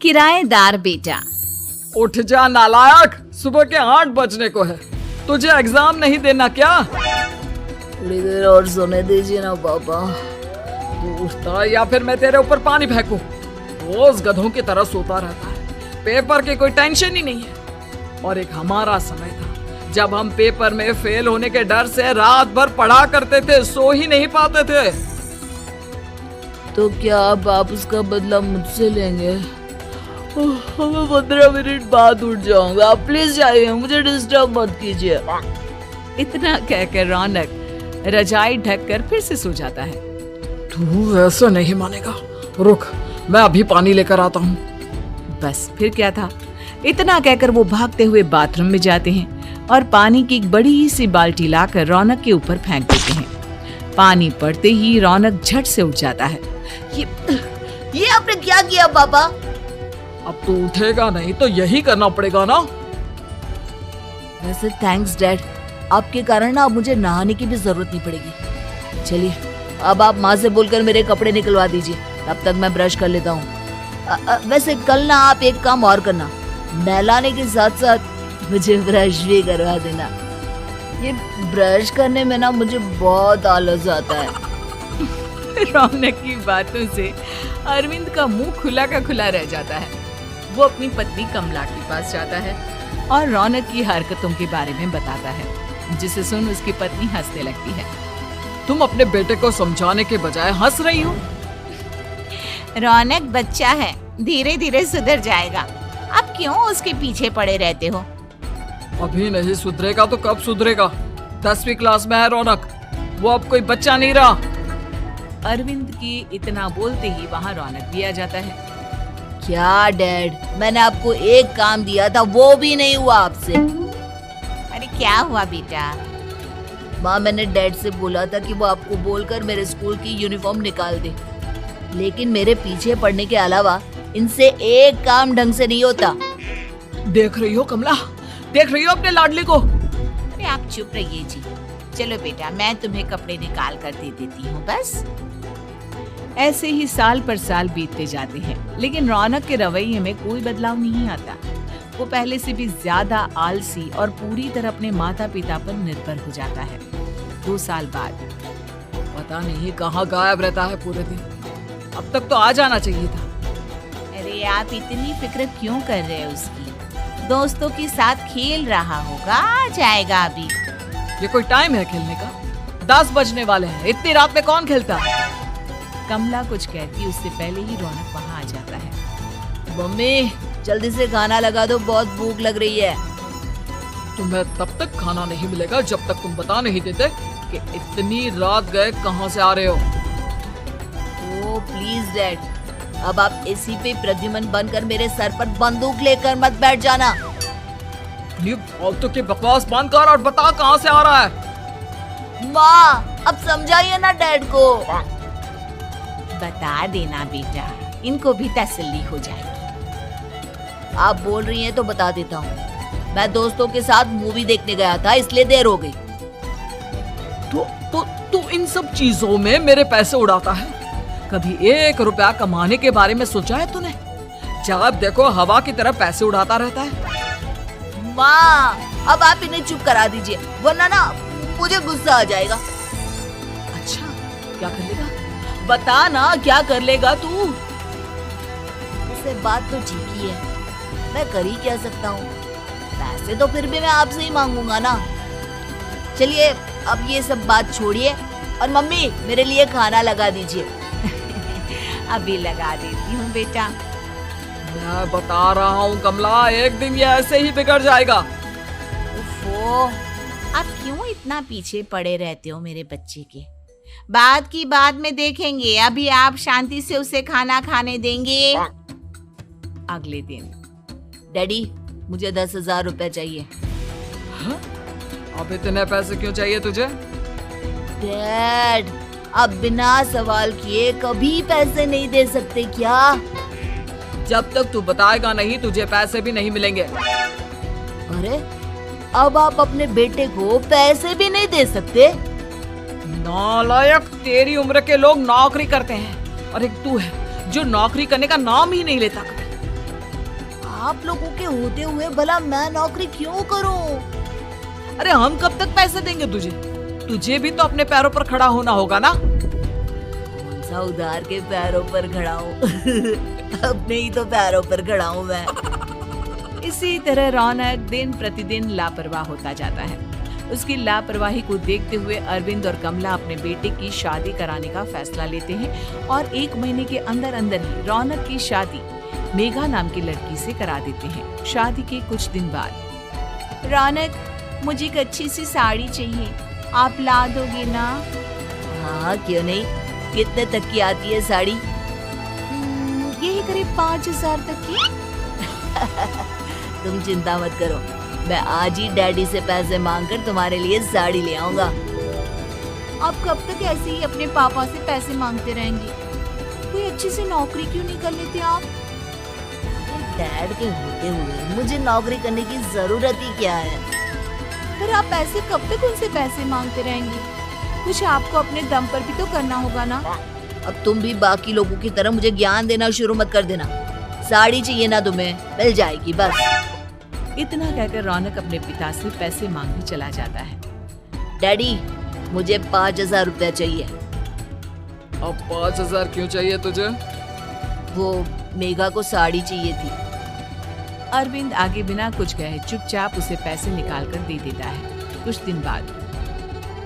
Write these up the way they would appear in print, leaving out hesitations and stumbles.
किराएदार बेटा। उठ जा नालायक, सुबह के 8 बजने को है। तुझे एग्जाम नहीं देना क्या? थोड़ी देर और सोने दीजिए ना पापा। तू उठता या फिर मैं तेरे ऊपर पानी फेंकूं? रोज गधों की तरह सोता रहता है, पेपर की कोई टेंशन ही नहीं है। और एक हमारा समय था जब हम पेपर में फेल होने के डर से रात भर पढ़ा करते थे, सो ही नहीं पाते थे। तो क्या अब आप उसका बदला मुझसे लेंगे? मैं 15 मिनट बाद उठ जाऊंगा, आप प्लीज जाइए, मुझे डिस्टर्ब मत कीजिए। इतना कहकर रौनक रजाई ढककर फिर से सो जाता है। तू ऐसा नहीं मानेगा, रुक मैं अभी पानी लेकर आता हूँ। बस फिर क्या था, इतना कहकर वो भागते हुए बाथरूम में जाते हैं और पानी की एक बड़ी सी बाल्टी लाकर रौनक के ऊपर फेंक देते हैं। पानी पड़ते ही रौनक झट से उठ जाता है। ये आपने क्या किया पापा? अब तू उठेगा नहीं तो यही करना पड़ेगा ना। वैसे थैंक्स डैड, आपके कारण ना अब मुझे नहाने की भी जरूरत नहीं पड़ेगी। चलिए अब आप माँ से बोलकर मेरे कपड़े निकलवा दीजिए, तब तक मैं ब्रश कर लेता हूँ। वैसे कल ना आप एक काम और करना, नहलाने के साथ साथ मुझे ब्रश भी करवा देना। ये ब्रश करने में ना मुझे बहुत आलस आता है। रौनक की बातों से अरविंद का मुंह खुला का खुला रह जाता है। वो अपनी पत्नी कमला के पास जाता है और रौनक की हरकतों के बारे में बताता है, जिसे सुन उसकी पत्नी हंसने लगती है। तुम अपने बेटे को समझाने के बजाय हंस रही हो। रौनक बच्चा है, धीरे धीरे सुधर जाएगा, अब क्यों उसके पीछे पड़े रहते हो? अभी नहीं सुधरेगा तो कब सुधरेगा? 10वीं क्लास में है रौनक, वो अब कोई बच्चा नहीं रहा। अरविंद की इतना बोलते ही वहाँ रौनक भी आ जाता है। क्या डैड, मैंने आपको एक काम दिया था, वो भी नहीं हुआ आपसे। अरे क्या हुआ बेटा? माँ, मैंने डैड से बोला था कि वो आपको बोलकर मेरे स्कूल की यूनिफॉर्म निकाल दे, लेकिन मेरे पीछे पड़ने के अलावा इनसे एक काम ढंग से नहीं होता। देख रही हो कमला, देख रही हो अपने लाडले को? अरे आप चुप रहिए जी। चलो बेटा, मैं तुम्हें कपड़े निकाल कर दे देती हूँ बस। ऐसे ही साल पर साल बीतते जाते हैं, लेकिन रौनक के रवैये में कोई बदलाव नहीं आता। वो पहले से भी ज्यादा आलसी और पूरी तरह अपने माता पिता पर निर्भर हो जाता है। 2 साल बाद पता नहीं कहाँ गायब रहता है पूरे दिन, अब तक तो आ जाना चाहिए था। अरे आप इतनी फिक्र क्यों कर रहे हैं उसकी? दोस्तों के साथ खेल रहा होगा, आ जाएगा अभी। ये कोई टाइम है खेलने का? 10 बजने वाले हैं, इतनी रात में कौन खेलता है? कमला कुछ कहती उससे पहले ही रौनक वहाँ आ जाता है। मम्मी जल्दी से खाना लगा दो, बहुत भूख लग रही है। तुम्हें तब तक खाना नहीं मिलेगा जब तक तुम बता नहीं देते कि इतनी रात गए कहाँ से आ रहे हो। ओह प्लीज डैड, अब आप एसी पे प्रद्युमन बनकर मेरे सर पर बंदूक लेकर मत बैठ जाना। फालतू की बकवास बंद कर और बता कहाँ से आ रहा है। माँ अब समझाइए ना डैड को। बता देना बेटा, इनको भी तसल्ली हो जाएगी। आप बोल रही हैं तो बता देता हूँ, मैं दोस्तों के साथ मूवी देखने गया था, इसलिए देर हो गई। तो इन सब चीजों में मेरे पैसे उड़ाता है। कभी 1 रुपया कमाने के बारे में सोचा है तूने? जब देखो हवा की तरह पैसे उड़ाता रहता है। माँ अब आप इन्हें चुप करा दीजिए, वरना ना मुझे गुस्सा आ जाएगा। अच्छा क्या कर लेगा? बता ना क्या कर लेगा तू? वैसे बात तो ठीक ही है, मैं कर ही क्या सकता हूँ। पैसे तो फिर भी मैं आपसे ही मांगूंगा ना। चलिए अब ये सब बात छोड़िए और मम्मी मेरे लिए खाना लगा दीजिए। अभी लगा देती हूँ बेटा। मैं बता रहा हूँ कमला, एक दिन ये ऐसे ही बिगड़ जाएगा। ओफो, आप क्यों इतना पीछे पड़े रहते हो मेरे बच्चे के? बात की बाद में देखेंगे, अभी आप शांति से उसे खाना खाने देंगे। अगले दिन। डैडी मुझे 10,000 रुपए चाहिए। हाँ? अब इतने पैसे क्यों चाहिए तुझे? डैड आप बिना सवाल किए कभी पैसे नहीं दे सकते क्या? जब तक तू बताएगा नहीं तुझे पैसे भी नहीं मिलेंगे। अरे अब आप अपने बेटे को पैसे भी नहीं दे सकते? नालायक, तेरी उम्र के लोग नौकरी करते हैं और एक तू है जो नौकरी करने का नाम ही नहीं लेता। आप लोगों के होते हुए भला मैं नौकरी क्यों करूं? अरे हम कब तक पैसे देंगे तुझे? तुझे भी तो अपने पैरों पर खड़ा होना होगा ना। कौन सा उधार के पैरों पर खड़ा हूँ? अपने ही तो पैरों पर खड़ा हूँ मैं। इसी तरह रौनक दिन प्रतिदिन लापरवाह होता जाता है। उसकी लापरवाही को देखते हुए अरविंद और कमला अपने बेटे की शादी कराने का फैसला लेते हैं और 1 महीने के अंदर अंदर ही रौनक की शादी मेघा नाम की लड़की से करा देते हैं। शादी के कुछ दिन बाद, रौनक मुझे एक अच्छी सी साड़ी चाहिए, आप ला दोगे ना? हाँ क्यों नहीं। कितने तक की आती है साड़ी? यही करीब 5,000 तक की। तुम चिंता मत करो, मैं आज ही डैडी से पैसे मांगकर तुम्हारे लिए साड़ी ले आऊंगा। आप कब तक ऐसे ही अपने पापा से पैसे मांगते रहेंगे? कोई अच्छी सी नौकरी क्यों नहीं कर लेते आप? डैड के होते हुए मुझे नौकरी करने की जरूरत ही क्या है? पर आप ऐसे कब तक उनसे पैसे मांगते रहेंगे? कुछ आपको अपने दम पर भी तो करना होगा ना। अब तुम भी बाकी लोगों की तरह मुझे ज्ञान देना शुरू मत कर देना। साड़ी चाहिए ना तुम्हें, मिल जाएगी बस। इतना कहकर रौनक अपने पिता से पैसे मांगने चला जाता है। डैडी मुझे 5,000 रुपया चाहिए। अब 5,000 क्यों चाहिए तुझे? वो मेघा को साड़ी चाहिए थी। अरविंद आगे बिना कुछ कहे चुपचाप उसे पैसे निकाल कर दे देता है। कुछ दिन बाद,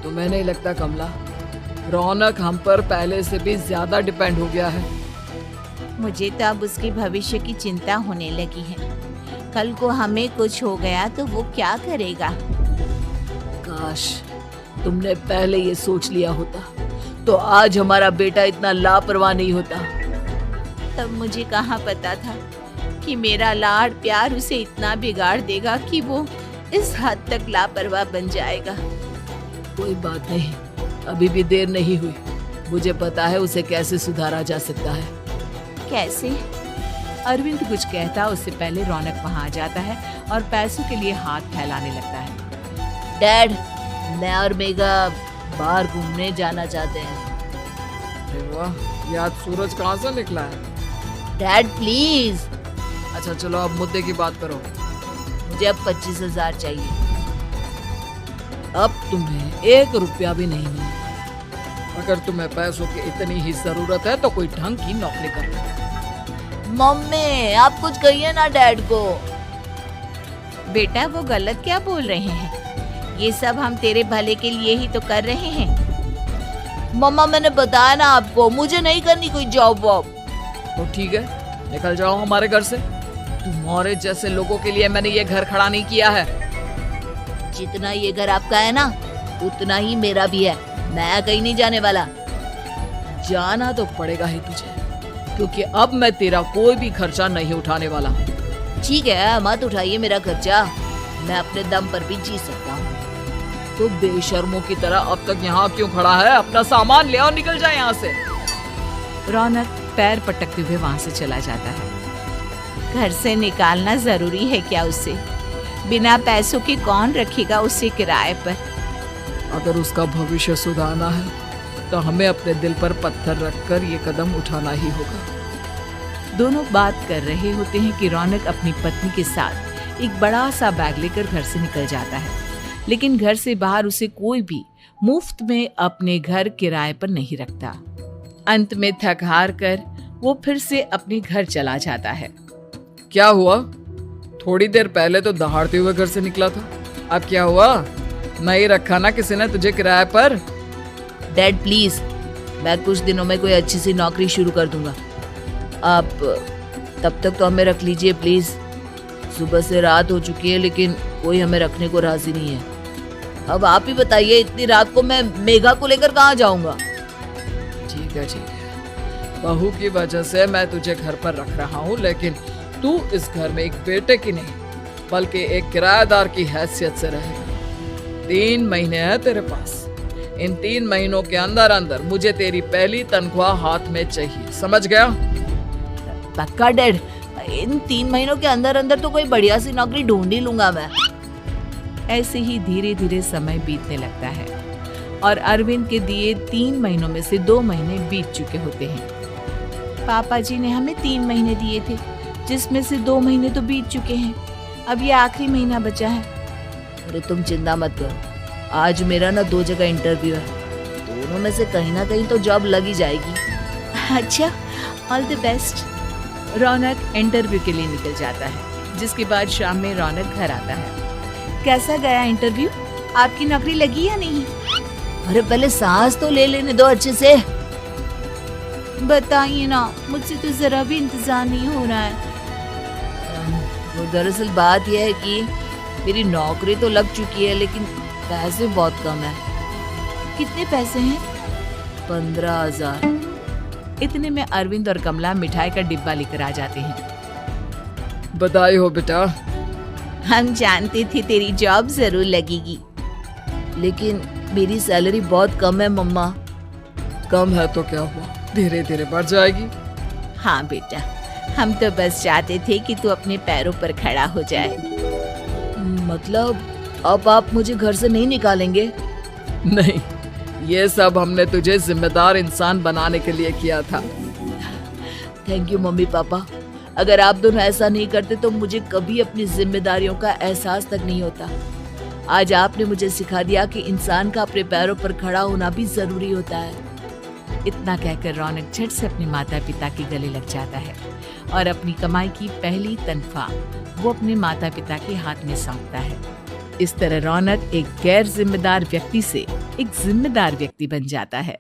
तुम्हें नहीं लगता कमला, रौनक हम पर पहले से भी ज्यादा डिपेंड हो गया है? मुझे तो अब उसके भविष्य की चिंता होने लगी है। कल को हमें कुछ हो गया तो वो क्या करेगा? काश तुमने पहले ये सोच लिया होता तो आज हमारा बेटा इतना लापरवाह नहीं होता। तब मुझे कहाँ पता था कि मेरा लाड प्यार उसे इतना बिगाड़ देगा कि वो इस हद तक लापरवाह बन जाएगा। कोई बात नहीं, अभी भी देर नहीं हुई। मुझे पता है उसे कैसे सुधारा जा सकता है। कैसे? अरविंद कुछ कहता उससे पहले रौनक वहाँ आ जाता है और पैसों के लिए हाथ फैलाने लगता है। डैड, मैं और मेघा बाहर घूमने जाना चाहते हैं। अरे वाह, ये आज सूरज कहाँ से निकला है? Dad please. अच्छा चलो अब मुद्दे की बात करो। मुझे अब 25,000 चाहिए। अब तुम्हें 1 रुपया भी नहीं मिलेगा। अगर तुम्हें पैसों की इतनी ही जरूरत है तो कोई ढंग की नौकरी कर लो। मम्मी आप कुछ कहिए ना डैड को। बेटा वो गलत क्या बोल रहे हैं? ये सब हम तेरे भले के लिए ही तो कर रहे हैं। मम्मा मैंने बताया ना आपको, मुझे नहीं करनी कोई जॉब वॉब। तो ठीक है, निकल जाओ हमारे घर से। तुम्हारे जैसे लोगों के लिए मैंने ये घर खड़ा नहीं किया है। जितना ये घर आपका है ना उतना ही मेरा भी है। मैं कहीं नहीं जाने वाला। जाना तो पड़ेगा ही तुझे, क्योंकि अब मैं तेरा कोई भी खर्चा नहीं उठाने वाला। ठीक है, मत उठाइए मेरा खर्चा, मैं अपने दम पर भी जी सकता हूँ। तो बेशर्मों की तरह अब तक यहाँ क्यों खड़ा है? अपना सामान ले और निकल जाए यहाँ से। रौनक पैर पटकते हुए वहाँ से चला जाता है। घर से निकालना जरूरी है क्या उसे? बिना पैसों के कौन रखेगा उसे किराए पर? अगर उसका भविष्य सुधारना है तो हमें अपने दिल पर पत्थर रखकर ये कदम उठाना ही होगा। दोनों बात कर रहे होते हैं कि रौनक अपनी पत्नी के साथ एक बड़ा सा बैग लेकर घर से निकल जाता है, लेकिन घर से बाहर उसे कोई भी मुफ्त में अपने घर किराए पर नहीं रखता। अंत में थक हार कर वो फिर से अपने घर चला जाता है। क्या हुआ? थोड़ी देर पहले तो दहाड़ते हुए घर से निकला था, अब क्या हुआ? नहीं रखा ना किसी ने तुझे किराए पर? डैड प्लीज, मैं कुछ दिनों में कोई अच्छी सी नौकरी शुरू कर दूंगा। आप तब तक तो हमें रख लीजिए प्लीज। सुबह से रात हो चुकी है लेकिन कोई हमें रखने को राजी नहीं है। अब आप ही बताइए, इतनी रात को मैं मेघा को लेकर कहाँ जाऊंगा? ठीक है ठीक है, बहू की वजह से मैं तुझे घर पर रख रहा हूँ, लेकिन तू इस घर में एक बेटे की नहीं बल्कि एक किराएदार की हैसियत से रहेगा। 3 महीने है तेरे पास। इन 3 महीनों के अंदर अंदर मुझे तेरी पहली तनख्वाह हाथ में चाहिए, समझ गया? पक्का डैड, इन 3 महीनों के अंदर अंदर तो कोई बढ़िया सी नौकरी ढूंढ ही लूंगा मैं। ऐसे ही धीरे धीरे समय बीतने लगता है और अरविंद के दिए 3 महीनों में से 2 महीने बीत चुके होते हैं। पापा जी ने हमें 3 महीने दिए थे, जिसमें से 2 महीने तो बीत चुके हैं। अब ये आखिरी महीना बचा है। अरे तुम चिंता मत करो, आज मेरा ना 2 जगह इंटरव्यू है, दोनों में से कहीं ना कहीं तो जॉब लग ही जाएगी। अच्छा, all the best. Raunak interview के लिए निकल जाता है, जिसके बाद शाम में रौनक घर आता है। कैसा गया इंटरव्यू? आपकी नौकरी लगी या नहीं? अरे पहले सांस तो ले लेने दो अच्छे से। बताइए ना, मुझसे तो जरा भी इंतजार नहीं हो रहा है। वो दरअसल बात यह है कि मेरी नौकरी तो लग चुकी है, लेकिन पैसे बहुत कम है। कितने पैसे हैं? 15,000। इतने में अरविंद और कमला मिठाई का डिब्बा लेकर आ जाते हैं। बधाई हो बेटा। हम जानते थे तेरी जॉब जरूर लगेगी। लेकिन मेरी सैलरी बहुत कम है मम्मा। कम है तो क्या हुआ, धीरे धीरे बढ़ जाएगी। हाँ बेटा, हम तो बस चाहते थे कि तू अपने पैरों पर खड़ा हो जाए। मतलब अब आप मुझे घर से नहीं निकालेंगे? नहीं, ये सब हमने तुझे जिम्मेदार इंसान बनाने के लिए किया था। Thank you mummy papa. अगर आप दोनों ऐसा नहीं करते तो मुझे कभी अपनी जिम्मेदारियों का एहसास तक नहीं होता। आज आपने मुझे सिखा दिया कि इंसान का अपने पैरों पर खड़ा होना भी जरूरी होता है। इतना कहकर रौनक झट से अपने माता पिता के गले लग जाता है और अपनी कमाई की पहली तनख्वाह वो अपने माता पिता के हाथ में सौंपता है। इस तरह रौनक एक गैर जिम्मेदार व्यक्ति से एक जिम्मेदार व्यक्ति बन जाता है।